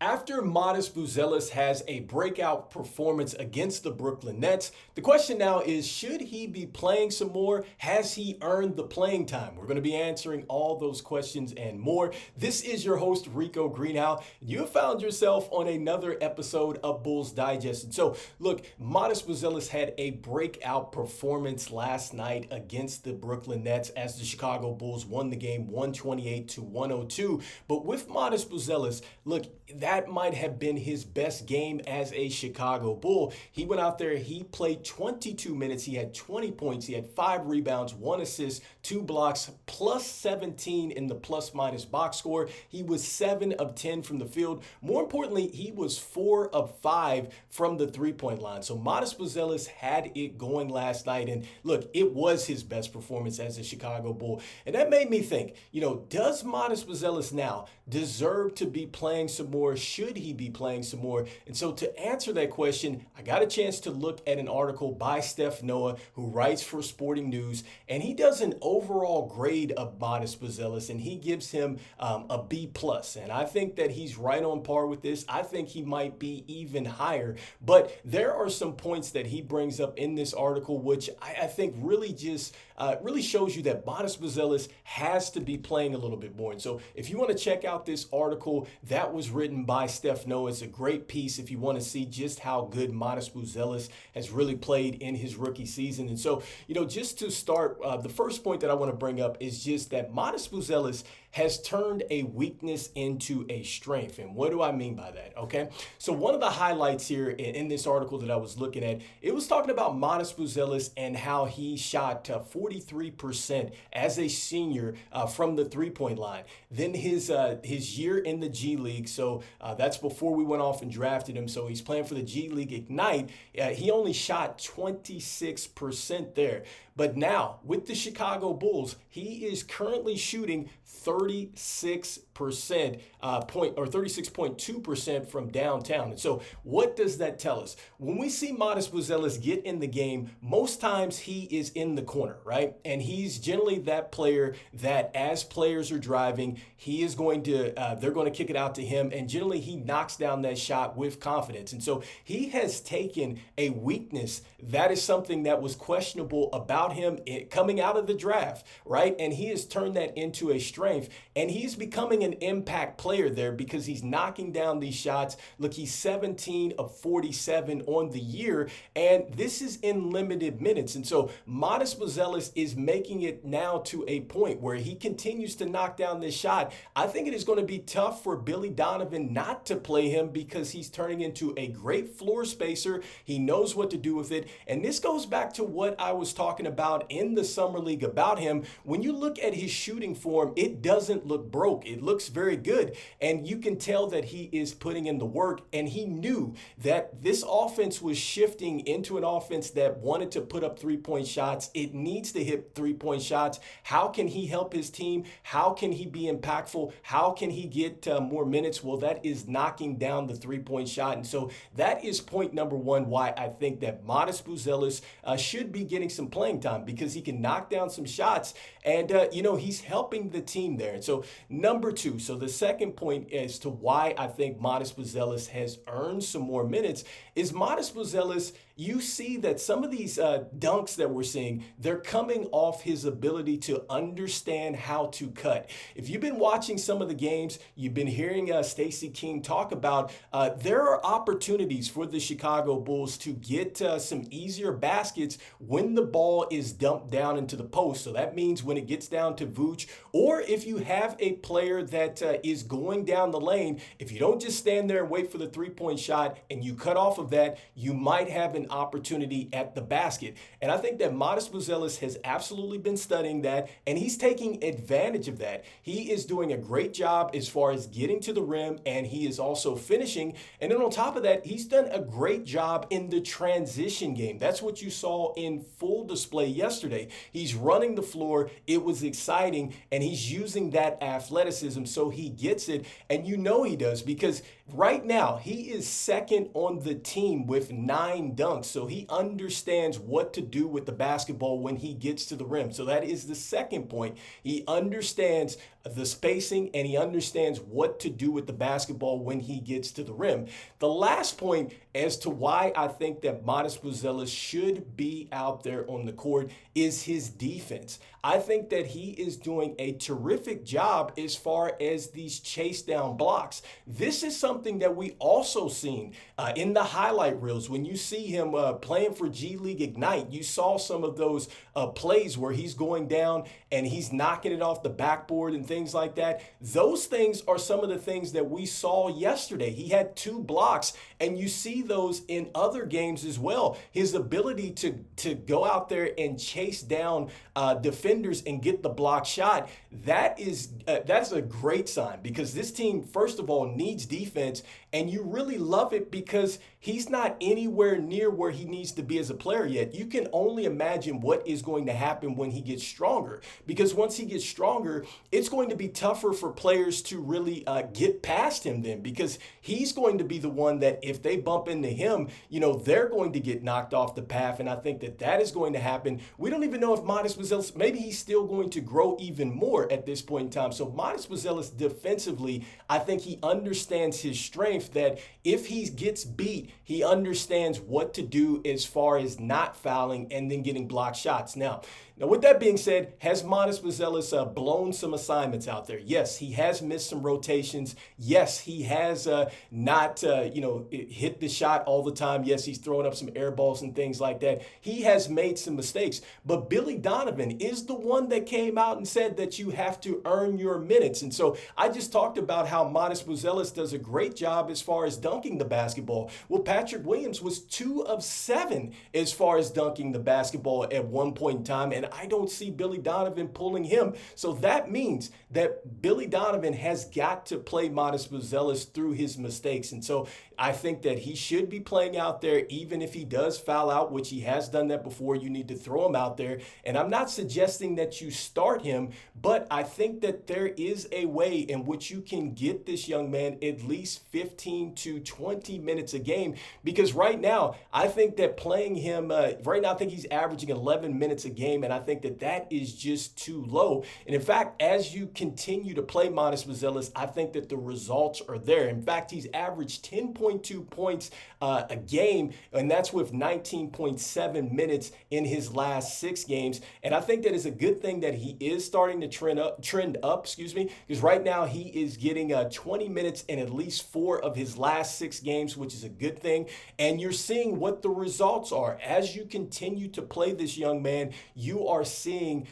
After Matas Buzelis has a breakout performance against the Brooklyn Nets, the question now is, should he be playing some more? Has he earned the playing time? We're going to be answering all those questions and more. This is your host, Rico Greenhowe. You have found yourself on another episode of Bulls Digest. And so, look, Matas Buzelis had a breakout performance last night against the Brooklyn Nets as the Chicago Bulls won the game 128-102. But with Matas Buzelis, look, that might have been his best game as a Chicago Bull. He went out there, he played 22 minutes, he had 20 points, he had 5 rebounds, 1 assist, 2 blocks, plus 17 in the plus-minus box score. He was 7 of 10 from the field. More importantly, he was 4 of 5 from the three-point line. So Matas Buzelis had it going last night, and look, it was his best performance as a Chicago Bull. And that made me think, does Matas Buzelis now deserve to be playing some more? Should he be playing some more? And so to answer that question, I got a chance to look at an article by Steph Noah, who writes for Sporting News, and he does an overall grade of Matas Buzelis, and he gives him a B+. And I think that he's right on par with this. I think he might be even higher. But there are some points that he brings up in this article, which I think really just really shows you that Matas Buzelis has to be playing a little bit more. And so if you want to check out this article that was written by Steph Noah, it's a great piece if you want to see just how good Matas Buzelis has really played in his rookie season. And so, just to start, the first point that I want to bring up is just that Matas Buzelis has turned a weakness into a strength. And what do I mean by that? Okay. So one of the highlights here in this article that I was looking at, it was talking about Matas Buzelis and how he shot 43% as a senior from the three-point line. Then his year in the G League, so that's before we went off and drafted him. So he's playing for the G League Ignite. He only shot 26% there. But now with the Chicago Bulls, he is currently shooting 36%, 36.2% from downtown. And so what does that tell us? When we see Matas Buzelis get in the game, most times he is in the corner, right? And he's generally that player that as players are driving, he is going to, they're going to kick it out to him. And generally he knocks down that shot with confidence. And so he has taken a weakness that is something that was questionable about him coming out of the draft, right? And he has turned that into a strength, and he's becoming an impact player there because he's knocking down these shots. Look, he's 17 of 47 on the year, and this is in limited minutes. And so Matas Buzelis is making it now to a point where he continues to knock down this shot. I think it is going to be tough for Billy Donovan not to play him because he's turning into a great floor spacer. He knows what to do with it. And this goes back to what I was talking about in the Summer League about him. When you look at his shooting form, it doesn't look broke. It looks very good. And you can tell that he is putting in the work. And he knew that this offense was shifting into an offense that wanted to put up three-point shots. It needs to hit three-point shots. How can he help his team? How can he be impactful? How can he get more minutes? Well, that is knocking down the three-point shot. And so that is point number one why I think that Matas Buzelis should be getting some playing time, because he can knock down some shots and, he's helping the team there. And so number two, so the second point as to why I think Matas Buzelis has earned some more minutes is Matas Buzelis, you see that some of these dunks that we're seeing, they're coming off his ability to understand how to cut. If you've been watching some of the games, you've been hearing Stacey King talk about there are opportunities for the Chicago Bulls to get some easier baskets when the ball is dumped down into the post. So that means when it gets down to Vooch, or if you have a player that is going down the lane, if you don't just stand there and wait for the three-point shot and you cut off of that, you might have an opportunity at the basket. And I think that Matas Buzelis has absolutely been studying that, and he's taking advantage of that. He is doing a great job as far as getting to the rim, and he is also finishing. And then on top of that, he's done a great job in the transition game. That's what you saw in full display yesterday. He's running the floor. It was exciting, and he's using that athleticism so he gets it. And he does, because right now he is second on the team with 9 dunks. So he understands what to do with the basketball when he gets to the rim. So that is the second point. He understands the spacing, and he understands what to do with the basketball when he gets to the rim. The last point as to why I think that Matas Buzelis should be out there on the court is his defense. I think that he is doing a terrific job as far as these chase down blocks. This is something that we also seen in the highlight reels. When you see him playing for G League Ignite, you saw some of those plays where he's going down and he's knocking it off the backboard and things like that. Those things are some of the things that we saw yesterday. He had 2 blocks, and you see those in other games as well. His ability to go out there and chase down defenders and get the block shot, that's a great sign, because this team, first of all, needs defense, and you really love it because he's not anywhere near where he needs to be as a player yet. You can only imagine what is going to happen when he gets stronger, because once he gets stronger, it's going to be tougher for players to really get past him then, because he's going to be the one that if they bump into him, they're going to get knocked off the path, and I think that is going to happen. We don't even know if Matas Buzelis, maybe he's still going to grow even more at this point in time. So Matas Buzelis defensively, I think he understands his strength, that if he gets beat, he understands what to do as far as not fouling and then getting blocked shots. Now, with that being said, has Matas Buzelis blown some assignments out there? Yes, he has missed some rotations. Yes, he has not hit the shot all the time. Yes, he's throwing up some air balls and things like that. He has made some mistakes. But Billy Donovan is the one that came out and said that you have to earn your minutes. And so I just talked about how Matas Buzelis does a great job as far as dunking the basketball. Well, Patrick Williams was 2 of 7 as far as dunking the basketball at one point in time, and I don't see Billy Donovan pulling him. So that means that Billy Donovan has got to play Matas Buzelis through his mistakes. And so I think that he should be playing out there, even if he does foul out, which he has done that before. You need to throw him out there. And I'm not suggesting that you start him, but I think that there is a way in which you can get this young man at least 15 to 20 minutes a game, because right now, I think that playing him, right now, I think he's averaging 11 minutes a game, and I think that is just too low. And in fact, as you continue to play Matas Buzelis, I think that the results are there. In fact, he's averaged 10.2 points a game, and that's with 19.7 minutes in his last 6 games. And I think that is a good thing that he is starting to trend up, because right now he is getting 20 minutes in at least 4 of his last 6 games, which is a good thing. And you're seeing what the results are. As you continue to play this young man, you are seeing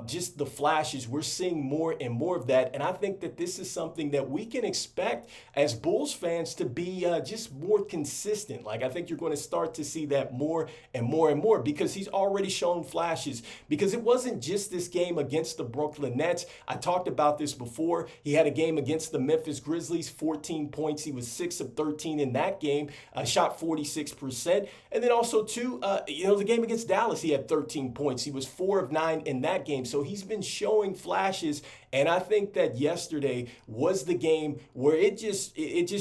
just the flashes. We're seeing more and more of that. And I think that this is something that we can expect as Bulls fans to be just more consistent. Like, I think you're going to start to see that more and more and more, because he's already shown flashes. Because it wasn't just this game against the Brooklyn Nets. I talked about this before. He had a game against the Memphis Grizzlies, 14 points. He was 6 of 13 in that game, shot 46%. And then also, too, the game against Dallas, he had 13 points. He was 4 of 9 in that game. So he's been showing flashes. And I think that yesterday was the game where it just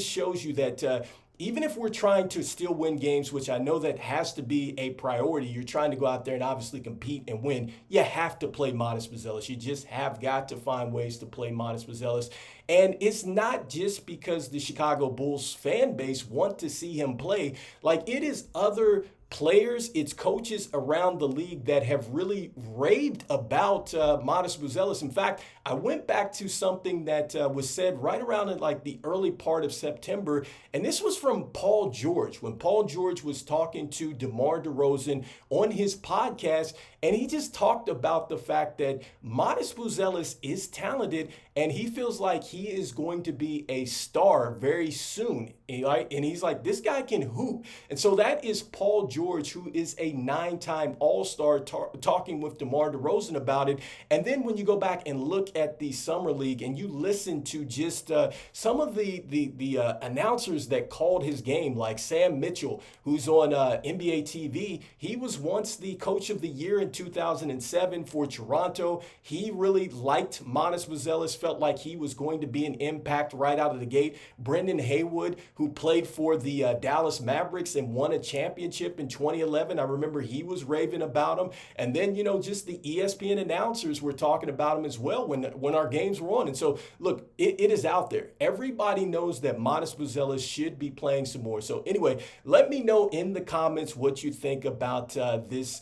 shows you that even if we're trying to still win games, which I know that has to be a priority, you're trying to go out there and obviously compete and win, you have to play Matas Buzelis. You just have got to find ways to play Matas Buzelis. And it's not just because the Chicago Bulls fan base want to see him play. Like, it is other players, it's coaches around the league that have really raved about Matas Buzelis. In fact, I went back to something that was said right around in like the early part of September, and this was from Paul George, when Paul George was talking to DeMar DeRozan on his podcast, and he just talked about the fact that Matas Buzelis is talented, and he feels like he is going to be a star very soon. And he's like, this guy can hoop. And so that is Paul George, who is a 9-time All-Star, talking with DeMar DeRozan about it. And then when you go back and look at the Summer League and you listen to just some of the announcers that called his game, like Sam Mitchell, who's on NBA TV. He was once the Coach of the Year in 2007 for Toronto. He really liked Matas Buzelis, felt like he was going to be an impact right out of the gate. Brendan Haywood, who played for the Dallas Mavericks and won a championship in 2011. I remember he was raving about him. And then, just the ESPN announcers were talking about him as well when our games were on. And so, look, it is out there. Everybody knows that Matas Buzelis should be playing some more. So anyway, let me know in the comments what you think about this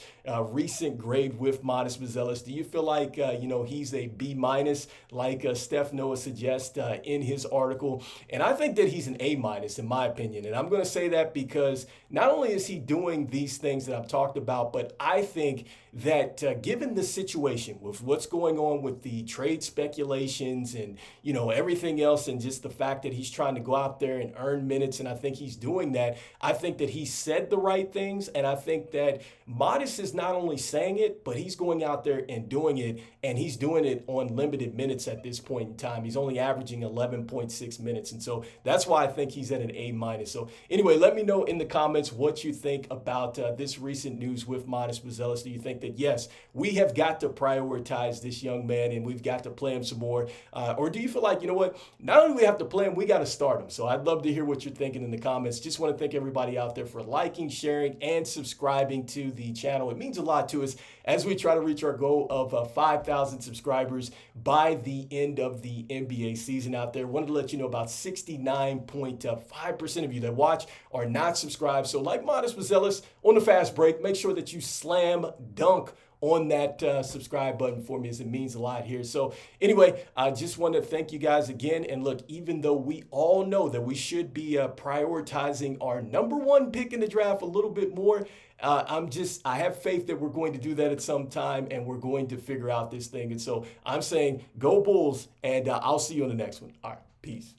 recent grade with Matas Buzelis. Do you feel like, he's a B minus, like Steph Noah suggests in his article? And I think that he's an A minus in my opinion. And I'm going to say that because not only is he doing these things that I've talked about, but I think that given the situation with what's going on with the trade speculations and, everything else, and just the fact that he's trying to go out there and earn minutes, and I think he's doing that, I think that he said the right things, and I think that Matas is not only saying it, but he's going out there and doing it, and he's doing it on limited minutes at this point in time. He's only averaging 11.6 minutes, and so that's why I think he's at an A minus. So anyway, let me know in the comments what you think about this recent news with Matas Buzelis. Do you think that, yes, we have got to prioritize this young man and we've got to play him some more? Or do you feel like, not only do we have to play him, we got to start him? So I'd love to hear what you're thinking in the comments. Just want to thank everybody out there for liking, sharing, and subscribing to the channel. It means a lot to us as we try to reach our goal of 5,000 subscribers by the end of the NBA season out there. Wanted to let you know about 69.5% of you that watch are not subscribed. So like Matas Buzelis on the fast break, make sure that you slam dunk on that subscribe button for me, as it means a lot here. So anyway, I just want to thank you guys again. And look, even though we all know that we should be prioritizing our number one pick in the draft a little bit more, I have faith that we're going to do that at some time, and we're going to figure out this thing. And so I'm saying go Bulls, and I'll see you on the next one. All right, peace.